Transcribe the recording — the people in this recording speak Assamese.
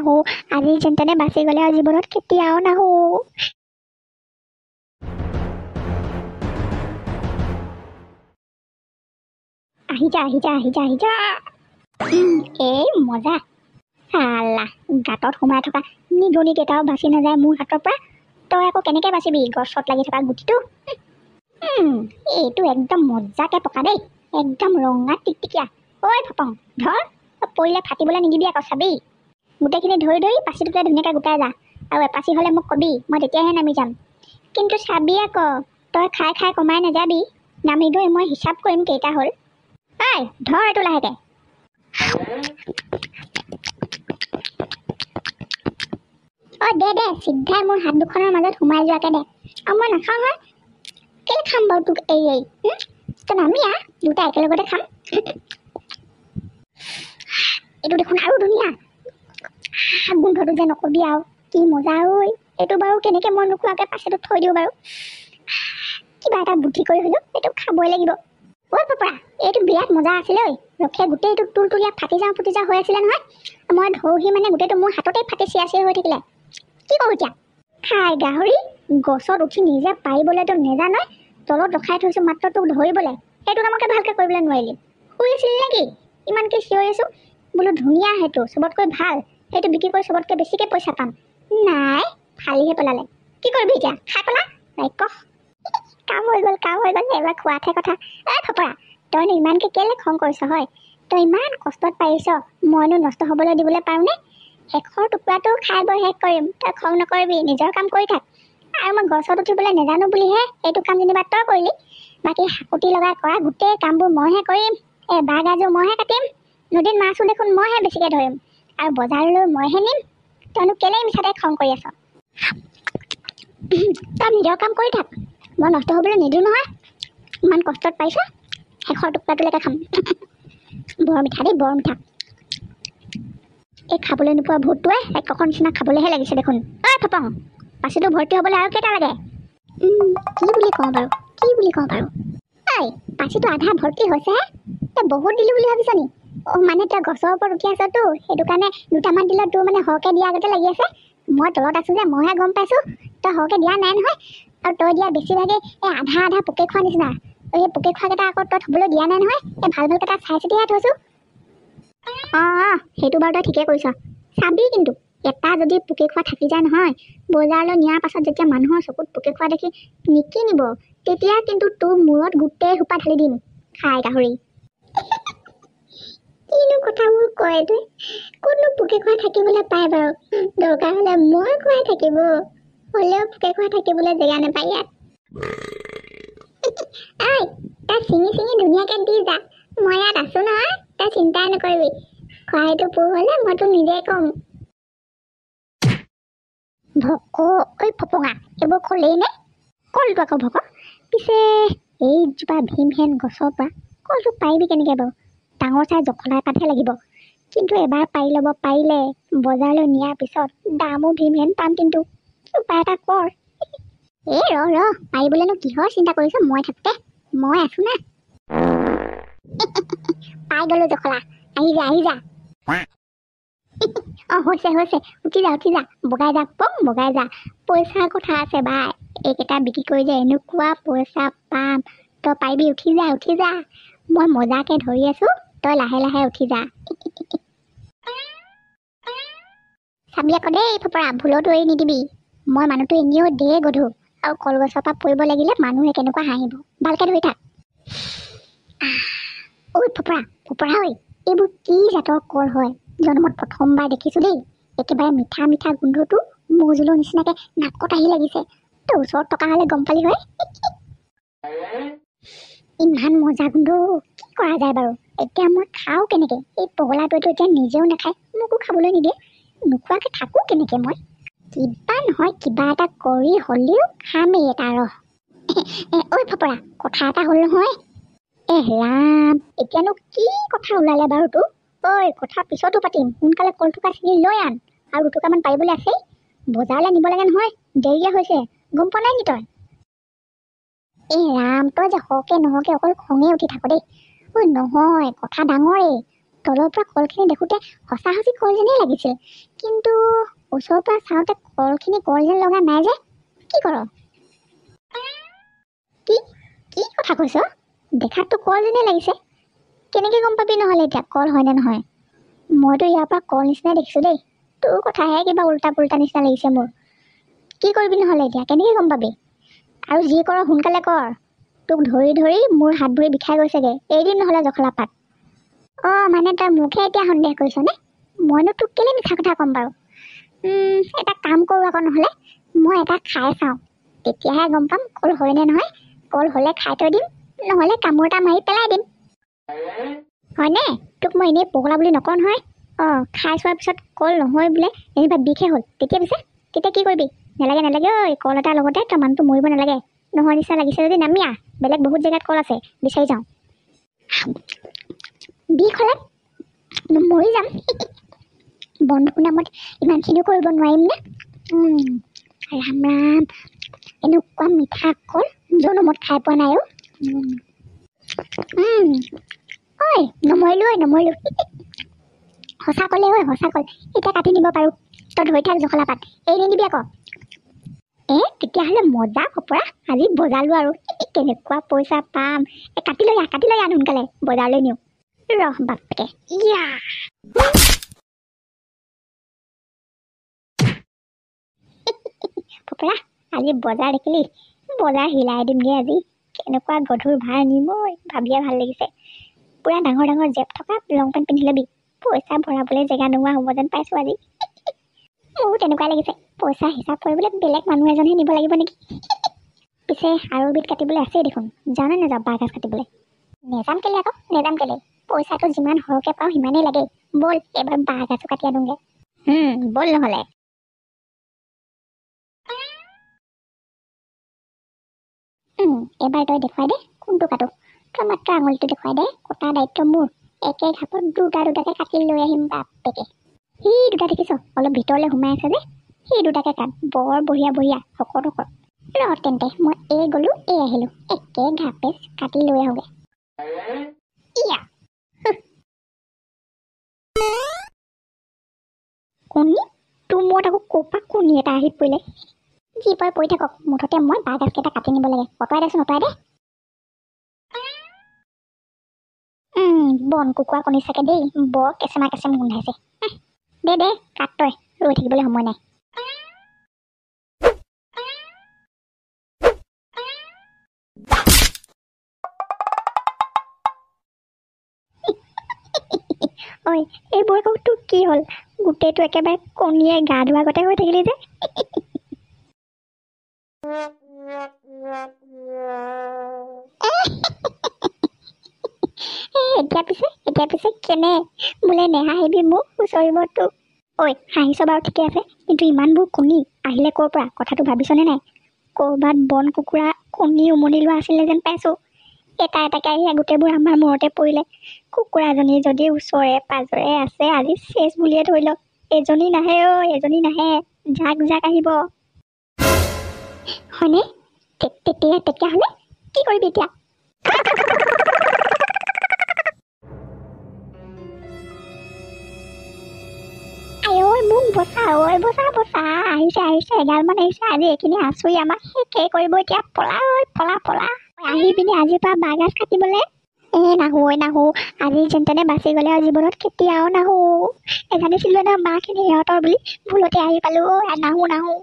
নাহো আজি যেনে বাচি গ'লে আৰু জীৱনত কেতিয়াও নাহো আহি যা এই মজা চালা গাঁতত সোমাই থকা নিগনি কেইটাও বাচি নাযায় মোৰ হাতৰ পৰা তই আকৌ কেনেকৈ বাচিবি গছত লাগি থকা গুটিটো এইটো একদম মজাকে পকা দেই একদম ৰঙা টিকটিকিয়া ঐ ফপং ধৰ পৰিলে ফাটিবলৈ নিদিবি আকৌ চাবি গোটেইখিনি ধৰি ধৰি পাচিটোতে ধুনীয়াকৈ গোটাই যা আৰু এপাচি হ'লে মোক কবি মই তেতিয়াহে নামি যাম কিন্তু চাবি আকৌ তই খাই খাই কমাই নাযাবি নামি গৈ মই হিচাপ কৰিম কেইটা হ'ল ঐ ধৰ এইটো লাহেকৈ দে চিধাই মোৰ হাত দুখনৰ মাজত সোমাই যোৱাকৈ দে আৰু মই নাখাওঁ হয় কেলৈ খাম বাৰু তোক এই তই নামি দুটা একেলগতে খাম এইটো দেখোন আৰু ধুনীয়া গোন্ধটো যে নকবি আৰু কি মজা ঐ এইটো বাৰু কেনেকৈ মই নোখোৱাকৈ পাছতো থৈ দিওঁ বাৰু কিবা এটা বুদ্ধি কৰি হ'লেও এইটো খাবই লাগিব ঐ পপৰা এইটো বিৰাট মজা আছিলে ঐ ৰখে গোটেইটো তুলতুলীয়া ফুটি যাওঁ হৈ আছিলে নহয় মই ধৰোহি মানে গোটেইটো মোৰ হাততেই ফাটি চিয়া হৈ থাকিলে কি কৰোঁ এতিয়া খাই গাহৰি গছত উঠি নিজে পাৰিবলৈতো নেজানয় তলত ৰখাই থৈছোঁ মাত্ৰ তোক ধৰিবলৈ সেইটো কামকে ভালকৈ কৰিবলৈ নোৱাৰিলি শুই আছিলি নেকি ইমানকৈ চিঞৰি আছোঁ বোলো ধুনীয়া সেইটো চবতকৈ ভাল সেইটো বিক্ৰী কৰি চবতকৈ বেছিকৈ পইচা পাম নাই ফালিহে পেলালে কি কৰিবি এতিয়া খাই পেলা ৰাক্ষস কাম হৈ গ'ল এবাৰ খোৱাতহে কথা ফপৰা তইনো ইমানকৈ কেলৈ খং কৰিছ হয় তই ইমান কষ্টত পাৰিছ মইনো নষ্ট হ'বলৈ দিবলৈ পাৰোঁনে শেষৰ টুকুৰাটো খাই বৈ শেষ কৰিম তই খং নকৰিবি নিজৰ কাম কৰি থাক আৰু মই গছত উঠিবলৈ নাজানো বুলিহে এইটো কাম যেনিবা তই কৰিলি বাকী হাকুটি লগাই কৰা গোটেই কামবোৰ মইহে কৰিম বাঁহ গাজো মইহে কাটিম নদীত মাছো দেখোন মইহে বেছিকৈ ধৰিম আৰু বজাৰলৈ মইহে নিম তইনো কেলেই মিছাতে খং কৰি আছ তই নিজৰ কাম কৰি থাক মই নষ্ট হ'বলৈ নিদিওঁ নহয় ইমান কষ্টত পাইছ শেষৰ টুকুৰাটোলৈকে খাম বৰ মিঠা দেই বৰ মিঠা এই খাবলৈ নোপোৱা ভূতটোৱে ৰাক্ষসৰ নিচিনা খাবলৈহে লাগিছে দেখোন ঐ ফপং পাচিটো ভৰ্তি হ'বলৈ আৰু কেইটা লাগে কি বুলি কওঁ বাৰু ঐ পাচিটো আধা ভৰ্তি হৈছেহে তই বহুত দিলোঁ বুলি ভাবিছ নি মানে তই গছৰ ওপৰত উঠি আছতো সেইটো কাৰণে দুটামান দিলত তোৰ মানে সৰহকৈ দিয়া আগতে লাগি আছে মই তলত আছোঁ যে মইহে গম পাইছোঁ তই সৰহকৈ দিয়া নাই নহয় আৰু তই দিয়া বেছিভাগে এই আধা পোকে খোৱা নিচিনা এই পোকে খোৱাকেইটা আকৌ তই থ'বলৈ দিয়া নাই নহয় এই ভালকেইটা চাই চিতিহে থৈছোঁ সেইটো বাৰু তই ঠিকে কৰিছ চাবি কিন্তু এটা যদি পোকে খোৱা থাকি যায় নহয় বজাৰলৈ নিয়াৰ পাছত যেতিয়া মানুহৰ চকুত পোকে খোৱা দেখি নিকিনিব তেতিয়া কিন্তু তোৰ মূৰত গোটেই সোপা ঢালি দিম খাই গাহৰি কিনো কথাবোৰ কয় তই কোনো পোকে খোৱা থাকিবলৈ পায় বাৰু দৰকাৰ হ'লে মই খুৱাই থাকিব হ'লেও পোকে খোৱা থাকিবলৈ জেগা নাপায় ইয়াত ঐ তই চিঙি ধুনীয়াকৈ দি যা মই ইয়াত আছোঁ নহয় তই চিন্তাই নকৰিবি খোৱাইটো পোহ হ'লে মই তোক নিজে ক'ম ভক ঐ ফপঙা এইবোৰ ক'লেই নে কলটো আকৌ ভক পিছে এইজোপা ভীমহেন গছৰ পৰা কলটো পাৰিবি কেনেকৈ বাৰু ডাঙৰ চাই জখলাই পাতহে লাগিব কিন্তু এবাৰ পাৰি ল'ব পাৰিলে বজাৰলৈ নিয়াৰ পিছত দামো ভীমহেন পাম কিন্তু উপায় এটা কৰ ৰ পাৰিবলৈনো কিহৰ চিন্তা কৰিছ মই থাকোঁতে মই আছোঁ না পাই গ'লোঁ জখলা আহি যা হৈছে উঠি যা বগাই যা পং বগাই যা পইচাৰ কথা আছে বাই এইকেইটা বিক্ৰী কৰি যে এনেকুৱা পইচা পাম তই পাৰিবি উঠি যা মই মজাকে ধৰি আছোঁ তই লাহে লাহে উঠি যা চাবি আকৌ দেই ফপৰা ভুলতো এৰি নিদিবি মই মানুহটো এনেও দেই গধু আৰু কলগছৰ পৰা পৰিব লাগিলে মানুহে কেনেকুৱা হাঁহিব ভালকৈ ধৰি থাক ঐ ফপৰা ঐ এইবোৰ কি জাতৰ কল হয় জন্মত প্ৰথমবাৰ দেখিছোঁ দেই একেবাৰে মিঠা গোন্ধটো মৌজোলৰ নিচিনাকৈ নাকত আহি লাগিছে তই ওচৰত থকা হ'লে গম পালি হয় ইমান মজা গোন্ধ কি কৰা যায় বাৰু এতিয়া মই খাওঁ কেনেকৈ এই পগলাটোৱেতো এতিয়া নিজেও নাখায় মোকো খাবলৈ নিদিয়ে নোখোৱাকৈ থাকোঁ কেনেকৈ মই কিবা নহয় কিবা এটা কৰি হ'লেও খামেই এটা ৰহ ঐ ফপৰা কথা এটা হ'ল নহয় ৰাম এতিয়ানো কি কথা ওলালে বাৰু তোৰ ঐ কথা পিছতো পাতিম সোনকালে কলথোকা ছিঙি লৈ আন আৰু দুটুকামান পাৰিবলৈ আছেই বজাৰলৈ নিব লাগে নহয় দেৰিয়ে হৈছে গম পোৱা নাই নি তই ৰাম তই যে হকে নহকে অকল খঙে উঠি থাক দেই ঐ নহয় কথা ডাঙৰেই তলৰ পৰা কলখিনি দেখোঁতে সঁচা সঁচি কল যেনেই লাগিছিল, কিন্তু ওচৰৰ পৰা চাওঁতে কলখিনি কল যেন লগা নাই যে। কি কৰ? কি কি কথা কৈছ? দেখাততো কল যেনেই লাগিছে। কেনেকৈ গম পাবি নহ'লে এতিয়া কল হয়নে নহয়? মইতো ইয়াৰ পৰা কল নিচিনাই দেখিছোঁ দেই। তোৰ কথাহে কিবা উল্টা পুল্টা নিচিনা লাগিছে মোৰ। কি কৰিবি নহ'লে এতিয়া, কেনেকৈ গম পাবি? আৰু যি কৰ সোনকালে কৰ। তোক ধৰি ধৰি মোৰ হাত ভৰি বিষাই গৈছেগৈ। এৰিম নহ'লে জখলা পাত। মানে তই মোকহে এতিয়া সন্দেহ কৰিছনে? মইনো তোক কেলৈ মিছা কথা ক'ম বাৰু? এটা কাম কৰোঁ আকৌ, নহ'লে মই এটা খাই চাওঁ, তেতিয়াহে গম পাম কল হয়নে নহয়। কল হ'লে খাই থৈ দিম, নহ'লে কামোৰ এটা মাৰি পেলাই দিম। হয়নে? তোক মই এনেই পগলা বুলি নকওঁ নহয়। খাই চোৱাৰ পিছত কল নহয় বোলে, যেনিবা বিষহে হ'ল, তেতিয়া কি কৰিবি? নালাগে নালাগে ঐ, কল এটাৰ লগতে তই মানুহটো মৰিব নালাগে। নহয় নিচিনা লাগিছে যদি নামি আহ, বেলেগ বহুত জেগাত কল আছে, বিচাৰি যাওঁ। বিষ হ'লে মৰি যাম। বন্ধুৰ নামত ইমানখিনিও কৰিব নোৱাৰিম নে? ৰাম ৰাম, এনেকুৱা মিঠা কল জনমত খাই পোৱা নাই। ঐ নমৰিলোঁ। সঁচা কলে ঐ, সঁচা কল। এতিয়া কাটি নিব পাৰোঁ। তই ধৰি থাক জখলা পাত, এৰি নিদিবি আকৌ। তেতিয়াহ'লে মজা কপৰা, আজি বজাৰলো আৰু। কেনেকুৱা পইচা পাম। কাটি লৈ আন সোনকালে, বজাৰলৈ নিওঁ। ৰহ বাপেকে, ইয়া কপৰা, আজি বজাৰ দেখিলি? বজাৰ হিলাই দিমগৈ আজি। কেনেকুৱা গধুৰ ভাৰ নিম ঐ, ভাবিয়ে ভাল লাগিছে। পুৰা ডাঙৰ ডাঙৰ জেপ থকা লং পেণ্ট পিন্ধি ল'বি। পইচা ভৰাবলৈ জেগা নোহোৱা হ'ব যেন পাইছোঁ আজি। মোৰো তেনেকুৱাই লাগিছে। পইচা হিচাপ কৰিবলৈ বেলেগ মানুহ এজনহে নিব লাগিব নেকি? পিছে আৰু এবিধ কাটিবলৈ আছেই দেখোন। যাওঁ নে নাযাওঁ বাঁহগাজ কাটিবলৈ? নেযাম কেলে? পইচাটো যিমান সৰহকৈ পাওঁ সিমানেই লাগে। ব'ল এবাৰ বাঁহগাজো কাটি আনোগৈ। ব'ল নহ'লে। এবাৰ তই দেখুৱাই দে কোনটো কাটো। তই মাত্ৰ আঙুলিটো দেখুৱাই দে, কটা দায়িত্ব মোৰ। একে ঘাপত দুটাকে কাটি লৈ আহিম বাপেকে। সি দুটা দেখিছ, অলপ ভিতৰলৈ সোমাই আছে যে, সেই দুটাকে কাট। বৰ বঢ়িয়া শকত। ৰ তেন্তে, মই এই গ'লো এই আহিলোঁ, একে ঘাপে কাটি লৈ আহোঁগৈ। ইয়া কণী? তোৰ মূৰত আকৌ ক'ৰপৰা কণী এটা আহি পৰিলে? যি পৰি থাকক, মুঠতে মই বাঁহগাজকেইটা কাটি নিব লাগে। অঁতৰাই দে। বন কুকুৰা কণী চাগে দেই, বৰ কেঁচেম গোন্ধাইছে। দে কাট, তই ৰৈ থাকিবলৈ সময় নাই। ঐ, এইবোৰ আকৌ তোৰ কি হ'ল? গোটেইটো একেবাৰে কণীয়ে গা ধোৱা আগতে হৈ থাকিলি যে। এতিয়া পিছে কেনে? বোলে নেহাঁহিবি মোক ওচৰিব তোক। ঐ, হাঁহিছ বাৰু ঠিকে আছে, কিন্তু ইমানবোৰ কণী আহিলে ক'ৰ পৰা? কথাটো ভাবিছনে নাই? ক'ৰবাত বন কুকুৰা কণী উমনি লোৱা আছিলে যেন পাইছোঁ। এটাকে আহি গোটেইবোৰ আমাৰ মূৰতে পৰিলে। কুকুৰাজনী যদি ওচৰে পাজৰে আছে, আজি চেচ বুলিয়ে ধৰি লওক। এজনী নাহে জাক আহিব। হয়নে? তেতিয়াহ'লে কি কৰিবি এতিয়া? মোক বচা, আহিছে এগালমান আহিছে। আজি এইখিনি আচুৰি আমাক শেষেই কৰিব এতিয়া। পলা। আহি পিনে আজিৰ পৰা বাঁহগাজ কাটিবলৈ। নাহো। আজি যেন তেনে বাচি গ'লে আৰু জীৱনত কেতিয়াও নাহো। নেজানিছিলোঁ ন বাঁহখিনি সিহঁতৰ বুলি, ভুলতে আহি পালোঁ। নাহো।